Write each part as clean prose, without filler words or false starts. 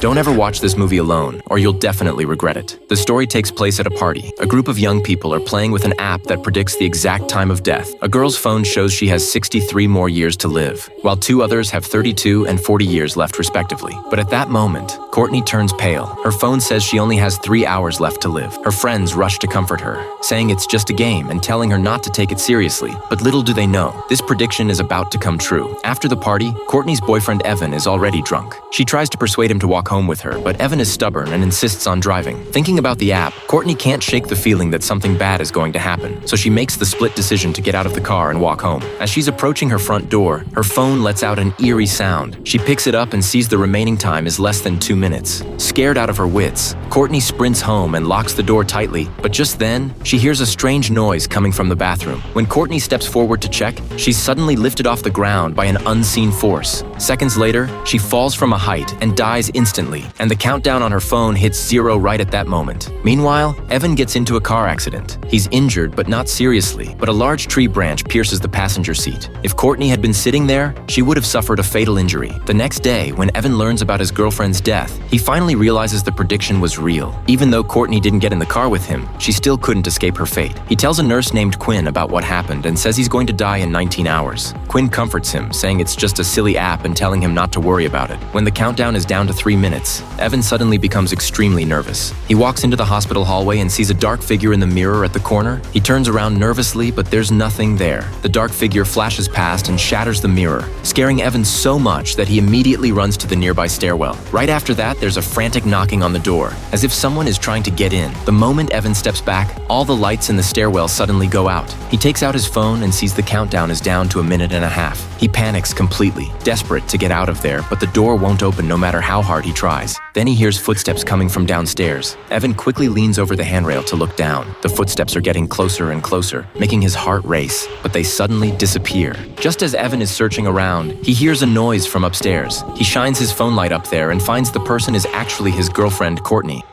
Don't ever watch this movie alone, or you'll definitely regret it. The story takes place at a party. A group of young people are playing with an app that predicts the exact time of death. A girl's phone shows she has 63 more years to live, while two others have 32 and 40 years left respectively. But at that moment, Courtney turns pale. Her phone says she only has 3 hours left to live. Her friends rush to comfort her, saying it's just a game and telling her not to take it seriously. But little do they know, this prediction is about to come true. After the party, Courtney's boyfriend Evan is already drunk. She tries to persuade him to walk home with her, but Evan is stubborn and insists on driving. Thinking about the app, Courtney can't shake the feeling that something bad is going to happen, so she makes the split decision to get out of the car and walk home. As she's approaching her front door, her phone lets out an eerie sound. She picks it up and sees the remaining time is less than 2 minutes. Scared out of her wits, Courtney sprints home and locks the door tightly, but just then, she hears a strange noise coming from the bathroom. When Courtney steps forward to check, she's suddenly lifted off the ground by an unseen force. Seconds later, she falls from a height and dies instantly, and the countdown on her phone hits 0 right at that moment. Meanwhile, Evan gets into a car accident. He's injured, but not seriously, but a large tree branch pierces the passenger seat. If Courtney had been sitting there, she would have suffered a fatal injury. The next day, when Evan learns about his girlfriend's death, he finally realizes the prediction was real. Even though Courtney didn't get in the car with him, she still couldn't escape her fate. He tells a nurse named Quinn about what happened and says he's going to die in 19 hours. Quinn comforts him, saying it's just a silly app and telling him not to worry about it. When the countdown is down to 3 minutes, Evan suddenly becomes extremely nervous. He walks into the hospital hallway and sees a dark figure in the mirror at the corner. He turns around nervously, but there's nothing there. The dark figure flashes past and shatters the mirror, scaring Evan so much that he immediately runs to the nearby stairwell. Right after that, there's a frantic knocking on the door, as if someone is trying to get in. The moment Evan steps back, all the lights in the stairwell suddenly go out. He takes out his phone and sees the countdown is down to 1.5 minutes. He panics completely, desperate to get out of there, but the door won't open no matter how hard he tries. Then he hears footsteps coming from downstairs. Evan quickly leans over the handrail to look down. The footsteps are getting closer and closer, making his heart race, but they suddenly disappear. Just as Evan is searching around, he hears a noise from upstairs. He shines his phone light up there and finds the person is actually his girlfriend, Courtney.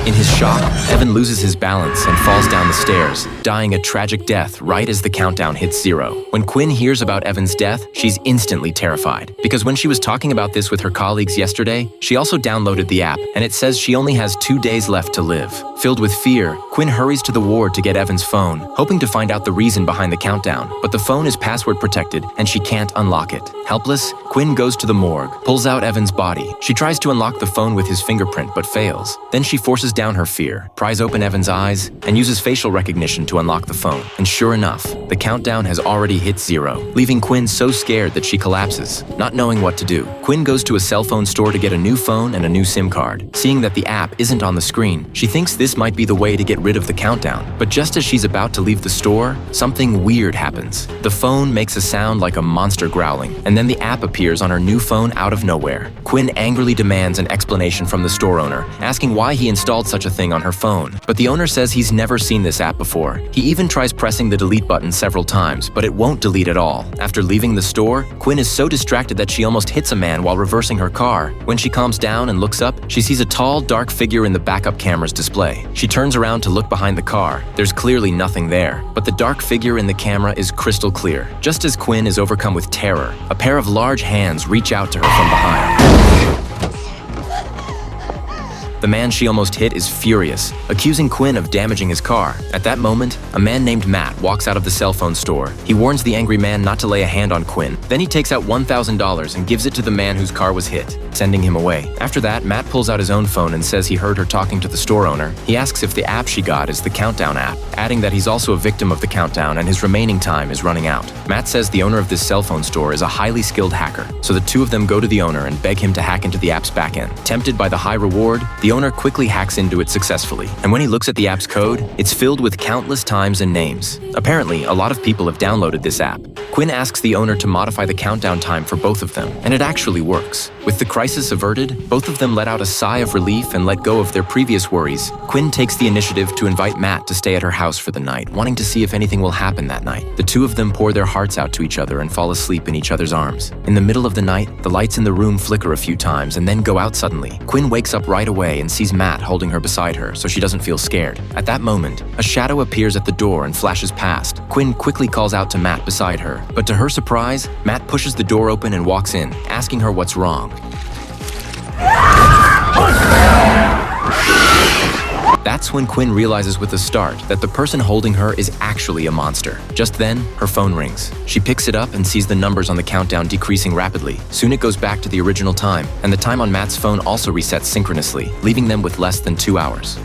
In his shock, Evan loses his balance and falls down the stairs, dying a tragic death right as the countdown hits 0. When Quinn hears about Evan's death, she's instantly terrified. Because when she was talking about this with her colleagues yesterday, she also downloaded the app, and it says she only has 2 days left to live. Filled with fear, Quinn hurries to the ward to get Evan's phone, hoping to find out the reason behind the countdown. But the phone is password protected, and she can't unlock it. Helpless, Quinn goes to the morgue, pulls out Evan's body. She tries to unlock the phone with his fingerprint, but fails. Then she forces down her fear, pries open Evan's eyes, and uses facial recognition to unlock the phone. And sure enough, the countdown has already hit 0, leaving Quinn so scared that she collapses. Not knowing what to do, Quinn goes to a cell phone store to get a new phone and a new SIM card. Seeing that the app isn't on the screen, she thinks this might be the way to get rid of the countdown. But just as she's about to leave the store, something weird happens. The phone makes a sound like a monster growling, and then the app appears on her new phone out of nowhere. Quinn angrily demands an explanation from the store owner, asking why he installed such a thing on her phone. But the owner says he's never seen this app before. He even tries pressing the delete button several times, but it won't delete at all. After leaving the store, Quinn is so distracted that she almost hits a man while reversing her car. When she calms down and looks up, she sees a tall, dark figure in the backup camera's display. She turns around to look behind the car. There's clearly nothing there, but the dark figure in the camera is crystal clear. Just as Quinn is overcome with terror, a pair of large hands reach out to her from behind. The man she almost hit is furious, accusing Quinn of damaging his car. At that moment, a man named Matt walks out of the cell phone store. He warns the angry man not to lay a hand on Quinn. Then he takes out $1,000 and gives it to the man whose car was hit, sending him away. After that, Matt pulls out his own phone and says he heard her talking to the store owner. He asks if the app she got is the Countdown app, adding that he's also a victim of the countdown and his remaining time is running out. Matt says the owner of this cell phone store is a highly skilled hacker, so the two of them go to the owner and beg him to hack into the app's backend. Tempted by the high reward, the owner quickly hacks into it successfully, and when he looks at the app's code, it's filled with countless times and names. Apparently, a lot of people have downloaded this app. Quinn asks the owner to modify the countdown time for both of them, and it actually works. With the crisis averted, both of them let out a sigh of relief and let go of their previous worries. Quinn takes the initiative to invite Matt to stay at her house for the night, wanting to see if anything will happen that night. The two of them pour their hearts out to each other and fall asleep in each other's arms. In the middle of the night, the lights in the room flicker a few times and then go out suddenly. Quinn wakes up right away and sees Matt holding her beside her so she doesn't feel scared. At that moment, a shadow appears at the door and flashes past. Quinn quickly calls out to Matt beside her, but to her surprise, Matt pushes the door open and walks in, asking her what's wrong. That's when Quinn realizes with a start that the person holding her is actually a monster. Just then, her phone rings. She picks it up and sees the numbers on the countdown decreasing rapidly. Soon it goes back to the original time, and the time on Matt's phone also resets synchronously, leaving them with less than 2 hours.